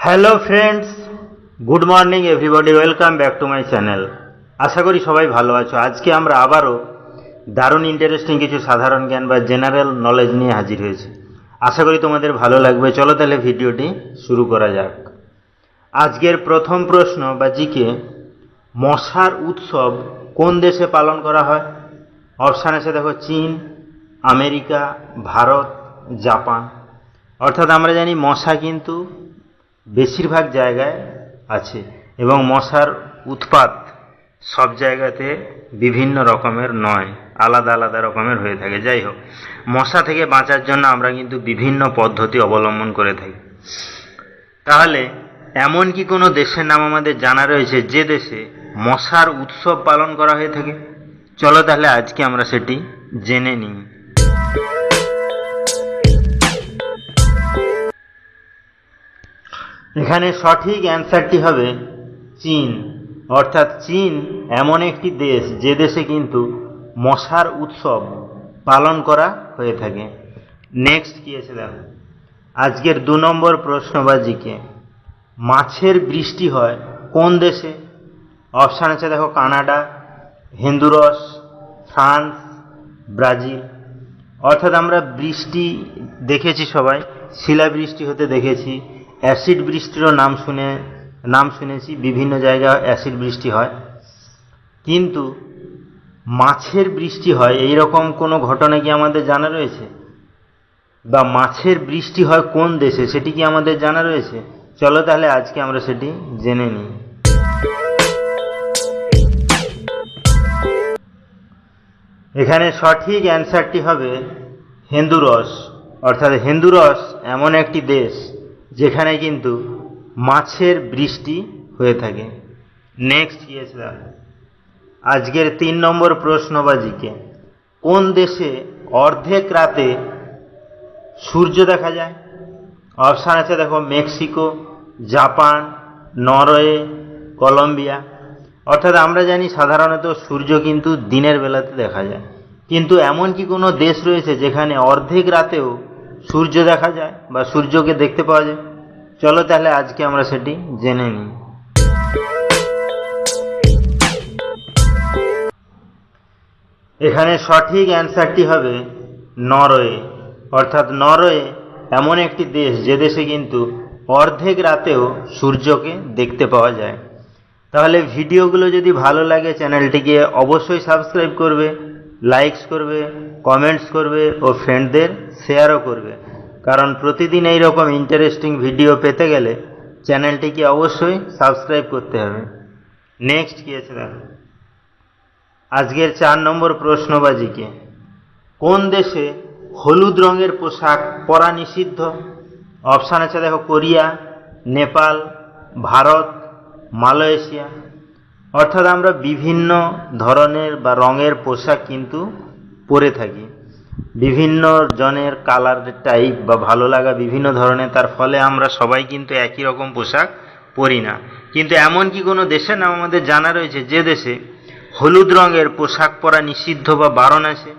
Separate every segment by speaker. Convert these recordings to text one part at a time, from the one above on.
Speaker 1: Hello friends, good morning everybody, welcome back to my channel. আশা করি সবাই ভালো আছো। আজকে আমরা আবারও দারুণ ইন্টারেস্টিং কিছু সাধারণ জ্ঞান বা জেনারেল নলেজ নিয়ে হাজির হয়েছি। আশা করি তোমাদের ভালো লাগবে। চলো তাহলে ভিডিওটি শুরু করা যাক। আজকের প্রথম প্রশ্ন বা জিকে, মশার উৎসব কোন দেশে পালন করা হয়? অপশান আছে দেখো, চীন, আমেরিকা, ভারত, জাপান। অর্থাৎ আমরা জানি মশা কিন্তু বেশিরভাগ জায়গায় আছে এবং মশার উৎপাত সব জায়গাতে বিভিন্ন রকমের নয়, আলাদা আলাদা রকমের হয়ে থাকে। যাই হোক, মশা থেকে বাঁচার জন্য আমরা কিন্তু বিভিন্ন পদ্ধতি অবলম্বন করে থাকি। তাহলে এমন কি কোনো দেশের নাম আমাদের জানা রয়েছে যে দেশে মশার উৎসব পালন করা হয়ে থাকে? চলো তাহলে আজকে আমরা সেটি জেনে নিই। এখানে সঠিক অ্যান্সারটি হবে চীন। অর্থাৎ চীন এমন একটি দেশ যে দেশে কিন্তু মশার উৎসব পালন করা হয়ে থাকে। নেক্সট কি আছে দেখো, আজকের 2 নম্বর প্রশ্ন বা জিকে, মাছের বৃষ্টি হয় কোন দেশে? অপশান আছে দেখো, কানাডা, হন্ডুরাস, ফ্রান্স, ব্রাজিল। অর্থাৎ আমরা বৃষ্টি দেখেছি, সবাই শিলাবৃষ্টি হতে দেখেছি, অ্যাসিড বৃষ্টিরও নাম শুনেছি, বিভিন্ন জায়গায় অ্যাসিড বৃষ্টি হয়। কিন্তু মাছের বৃষ্টি হয় এই রকম কোনো ঘটনা কি আমাদের জানা রয়েছে? বা মাছের বৃষ্টি হয় কোন দেশে সেটি কি আমাদের জানা রয়েছে? চলো তাহলে আজকে আমরা সেটি জেনে নিই। এখানে সঠিক অ্যান্সারটি হবে হন্ডুরাস। অর্থাৎ হন্ডুরাস এমন একটি দেশ যেখানে কিন্তু মাছের বৃষ্টি হয়ে থাকে। নেক্সট কি আছে আজকের 3 নম্বর প্রশ্ন বা জিকে, কোন দেশে অর্ধেক রাতে সূর্য দেখা যায়? অপশান আছে দেখো, মেক্সিকো, জাপান, নরওয়ে, কলম্বিয়া। অর্থাৎ আমরা জানি সাধারণত সূর্য কিন্তু দিনের বেলাতে দেখা যায়, কিন্তু এমন কি কোনো দেশ রয়েছে যেখানে অর্ধেক রাতেও সূর্য দেখা যায় বা সূর্যকে দেখতে পাওয়া যায়? চলো তাহলে আজকে আমরা সেটি জেনে নিই। এখানে সঠিক অ্যান্সারটি হবে নরওয়ে। অর্থাৎ নরওয়ে এমন একটি দেশ যে দেশে কিন্তু অর্ধেক রাতেও সূর্যকে দেখতে পাওয়া যায়। তাহলে ভিডিওগুলো যদি ভালো লাগে চ্যানেলটিকে অবশ্যই সাবস্ক্রাইব করবে, লাইকস করবে, কমেন্টস করবে ও ফ্রেন্ডদের শেয়ারও করবে। কারণ প্রতিদিন এই রকম ইন্টারেস্টিং ভিডিও পেতে গেলে চ্যানেলটিকে অবশ্যই সাবস্ক্রাইব করতে হবে। নেক্সট কি আছে দেখো, আজকের 4 নম্বর প্রশ্ন বা জিকে, কোন দেশে হলুদ রঙের পোশাক পরা নিষিদ্ধ? অপশান আছে দেখো, কোরিয়া, নেপাল, ভারত, মালয়েশিয়া। অর্থাৎ আমরা বিভিন্ন ধরনের বা রঙের পোশাক কিন্তু পরে থাকি, বিভিন্ন জনের কালার টাইপ বা ভালো লাগা বিভিন্ন ধরনের, তার ফলে আমরা সবাই কিন্তু একই রকম পোশাক পরি না। কিন্তু এমন কি কোনো দেশের নাম আমাদের জানা রয়েছে যে দেশে হলুদ রঙের পোশাক পরা নিষিদ্ধ বা বারণ আছে?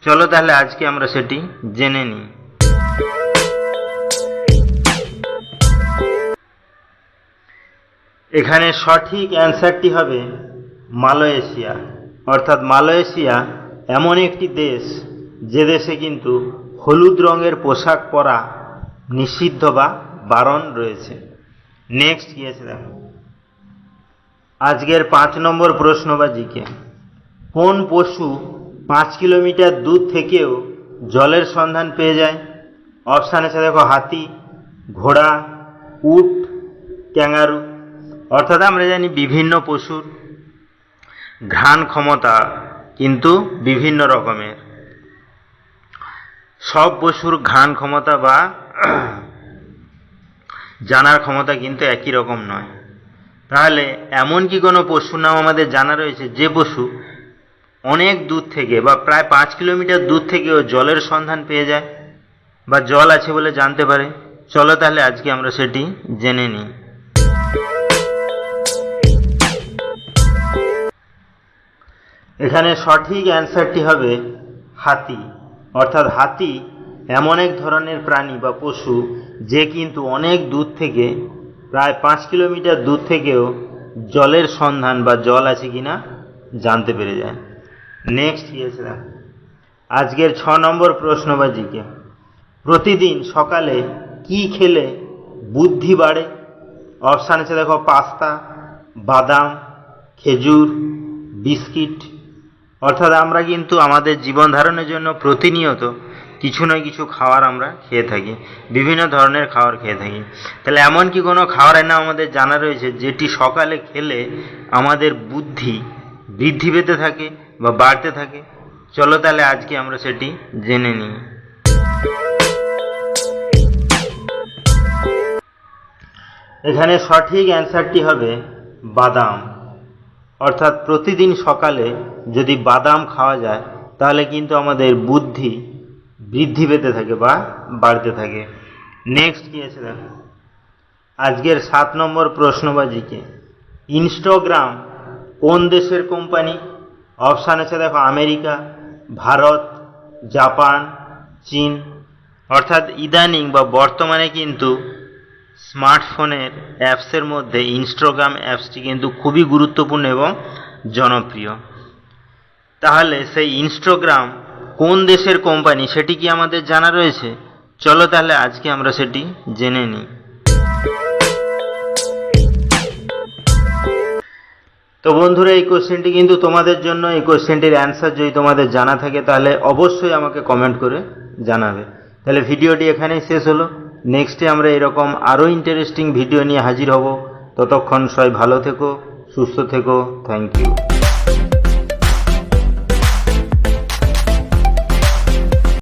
Speaker 1: চলো তাহলে আজকে আমরা সেটি জেনে নিই। এখানে সঠিক অ্যান্সারটি হবে মালয়েশিয়া। অর্থাৎ মালয়েশিয়া এমন একটি দেশ যে দেশে কিন্তু হলুদ রঙের পোশাক পরা নিষিদ্ধ বা বারণ রয়েছে। নেক্সট কি আছে দেখো, আজকের 5 নম্বর প্রশ্ন বা জিকে, কোন পশু 5 কিলোমিটার দূর থেকেও জলের সন্ধান পেয়ে যায়? অপশান আছে দেখো, হাতি, ঘোড়া, উট, ক্যাঙ্গারু। অর্থাৎ আমরা জানি বিভিন্ন পশুর ঘ্রাণ ক্ষমতা কিন্তু বিভিন্ন রকমের, সব পশুর ঘ্রাণ ক্ষমতা বা জানার ক্ষমতা কিন্তু একই রকম নয়। তাহলে এমন কি কোনো পশুর নাম আমাদের জানা রয়েছে যে পশু অনেক দূর থেকে বা প্রায় 5 কিলোমিটার দূর থেকেও জলের সন্ধান পেয়ে যায় বা জল আছে বলে জানতে পারে? চলো তাহলে আজকে আমরা সেটি জেনে নিই। এখানে সঠিক অ্যান্সারটি হবে হাতি। অর্থাৎ হাতি এমন এক ধরনের প্রাণী বা পশু যে কিন্তু অনেক দূর থেকে প্রায় 5 কিলোমিটার দূর থেকেও জলের সন্ধান বা জল আছে কিনা জানতে পেরে যায়। নেক্সট কি আছে দেখো, আজকের 6 নম্বর প্রশ্ন বা জিকে, প্রতিদিন সকালে কি খেলে বুদ্ধি বাড়ে? অপশান আছে দেখো, পাস্তা, বাদাম, খেজুর, বিস্কিট। অর্থাৎ আমরা কিন্তু আমাদের জীবন ধারণের জন্য প্রতিনিয়ত কিছু না কিছু খাবার আমরা খেয়ে থাকি, বিভিন্ন ধরনের খাবার খেয়ে থাকি। তাহলে এমন কি কোনো খাবারের নাম আমাদের জানা রয়েছে যেটি সকালে খেলে আমাদের বুদ্ধি বৃদ্ধি পেতে থাকে বা বাড়তে থাকে? চলো তাহলে আজকে আমরা সেটি জেনে নিই। এখানে সঠিক অ্যান্সারটি হবে বাদাম। অর্থাৎ প্রতিদিন সকালে যদি বাদাম খাওয়া যায় তাহলে কিন্তু আমাদের বুদ্ধি বৃদ্ধি পেতে থাকে বা বাড়তে থাকে। নেক্সট কি আছে দেখো, আজকের 7 নম্বর প্রশ্নবাজিকে, ইনস্টাগ্রাম কোন দেশের কোম্পানি? অপশান আছে দেখো, আমেরিকা, ভারত, জাপান, চীন। অর্থাৎ ইদানিং বা বর্তমানে কিন্তু স্মার্টফোনের অ্যাপসের মধ্যে ইনস্টাগ্রাম অ্যাপসটি কিন্তু খুবই গুরুত্বপূর্ণ এবং জনপ্রিয়। তাহলে সেই ইনস্টাগ্রাম কোন দেশের কোম্পানি সেটি কি আমাদের জানা রয়েছে? চলো তাহলে আজকে আমরা সেটি জেনে নিই। তো বন্ধুরা, এই কোশ্চেনটি কিন্তু তোমাদের জন্য। এই কোশ্চেনটির অ্যান্সার যদি তোমাদের জানা থাকে তাহলে অবশ্যই আমাকে কমেন্ট করে জানাবে। তাহলে ভিডিওটি এখানেই শেষ হলো। নেক্সটে আমরা এরকম আরও ইন্টারেস্টিং ভিডিও নিয়ে হাজির হব। ততক্ষণ সবাই ভালো থেকো, সুস্থ থেকো। Thank you.